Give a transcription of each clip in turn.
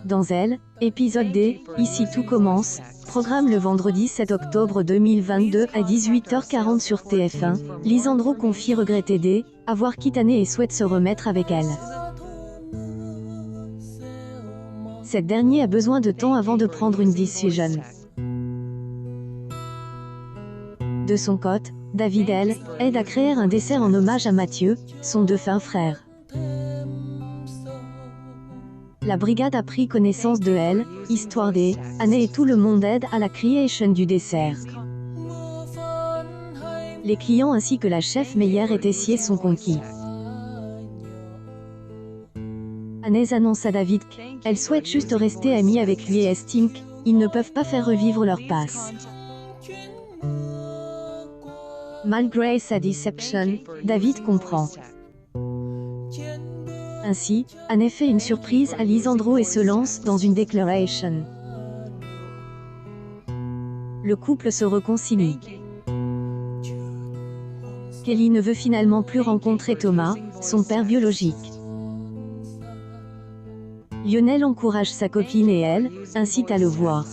Dans Elle, épisode D, Ici tout commence, programme le vendredi 7 octobre 2022 à 18h40 sur TF1, Lisandro confie regretter D, avoir quitté et souhaite se remettre avec elle. Cette dernière a besoin de temps avant de prendre une décision. De son côté, David L. aide à créer un dessert en hommage à Mathieu, son défunt frère. La brigade a pris connaissance de elle, histoire des années et tout le monde aide à la création du dessert. Les clients ainsi que la chef Meyer et Tessier sont conquis. Anne annonce à David qu'elle souhaite juste rester amie avec lui et estime qu'ils ne peuvent pas faire revivre leur passe. Malgré sa déception, David comprend. Ainsi, Anne fait une surprise à Lisandro et se lance dans une déclaration. Le couple se réconcilie. Kelly ne veut finalement plus rencontrer Thomas, son père biologique. Lionel encourage sa copine et elle, incite à le voir.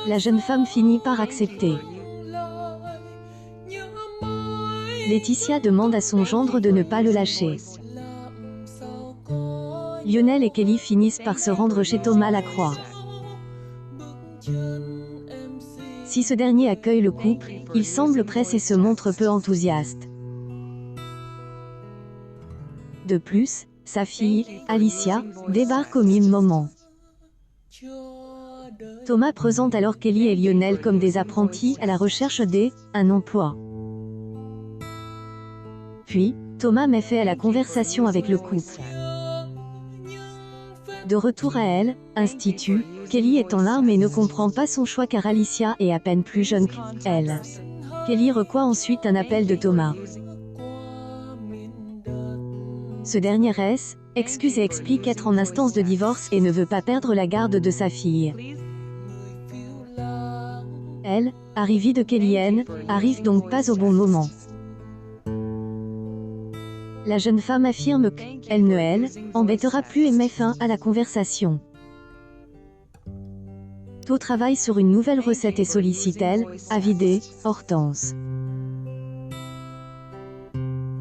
La jeune femme finit par accepter. Laetitia demande à son gendre de ne pas le lâcher. Lionel et Kelly finissent par se rendre chez Thomas Lacroix. Si ce dernier accueille le couple, il semble pressé et se montre peu enthousiaste. De plus, sa fille, Alicia, débarque au même moment. Thomas présente alors Kelly et Lionel comme des apprentis à la recherche d'un emploi. Puis, Thomas met fin à la conversation avec le couple. De retour à elle, institut, Kelly est en larmes et ne comprend pas son choix car Alicia est à peine plus jeune qu'elle. Kelly reçoit ensuite un appel de Thomas. Ce dernier s'excuse et explique être en instance de divorce et ne veut pas perdre la garde de sa fille. Elle, arrivée de Kellyanne, arrive donc pas au bon moment. La jeune femme affirme qu'elle ne embêtera plus et met fin à la conversation. Tôt travaille sur une nouvelle recette et sollicite elle, à vider, Hortense.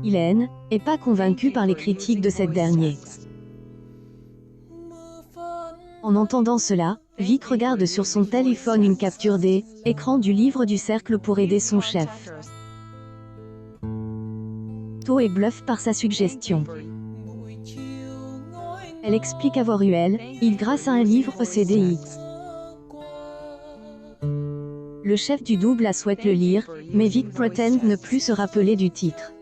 Hélène n'est pas convaincue par les critiques de cette dernière. En entendant cela, Vic regarde sur son téléphone une capture d'écran du livre du cercle pour aider son chef. Tôt est bluffe par sa suggestion. Elle explique avoir eu il grâce à un livre au CDI. Le chef du double la souhaite le lire, mais Vic prétend ne plus se rappeler du titre.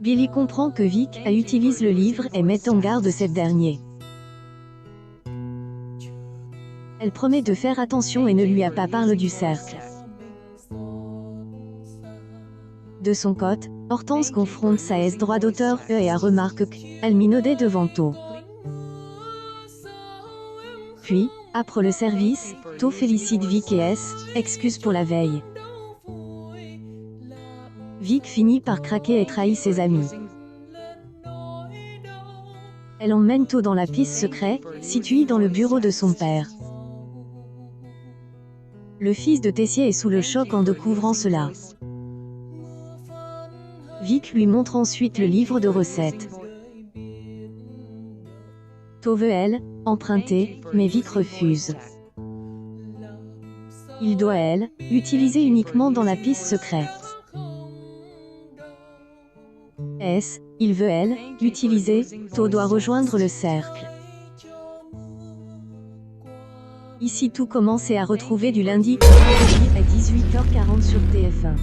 Billy comprend que Vic utilise le livre et met en garde cette dernière. Elle promet de faire attention et ne lui a pas parlé du cercle. De son côté, Hortense confronte sa droit d'auteur et remarque qu'elle minaudait devant Tôt. Puis, après le service, Tôt félicite Vic et excuse pour la veille. Vic finit par craquer et trahit ses amis. Elle emmène Tôt dans la pièce secrète, située dans le bureau de son père. Le fils de Tessier est sous le choc en découvrant cela. Vic lui montre ensuite le livre de recettes. Tôt veut emprunter, mais Vic refuse. Il doit utiliser uniquement dans la piste secrète. Il veut l'utiliser, Tôt doit rejoindre le cercle. Ici tout commence et à retrouver du lundi au vendredi à 18h40 sur TF1.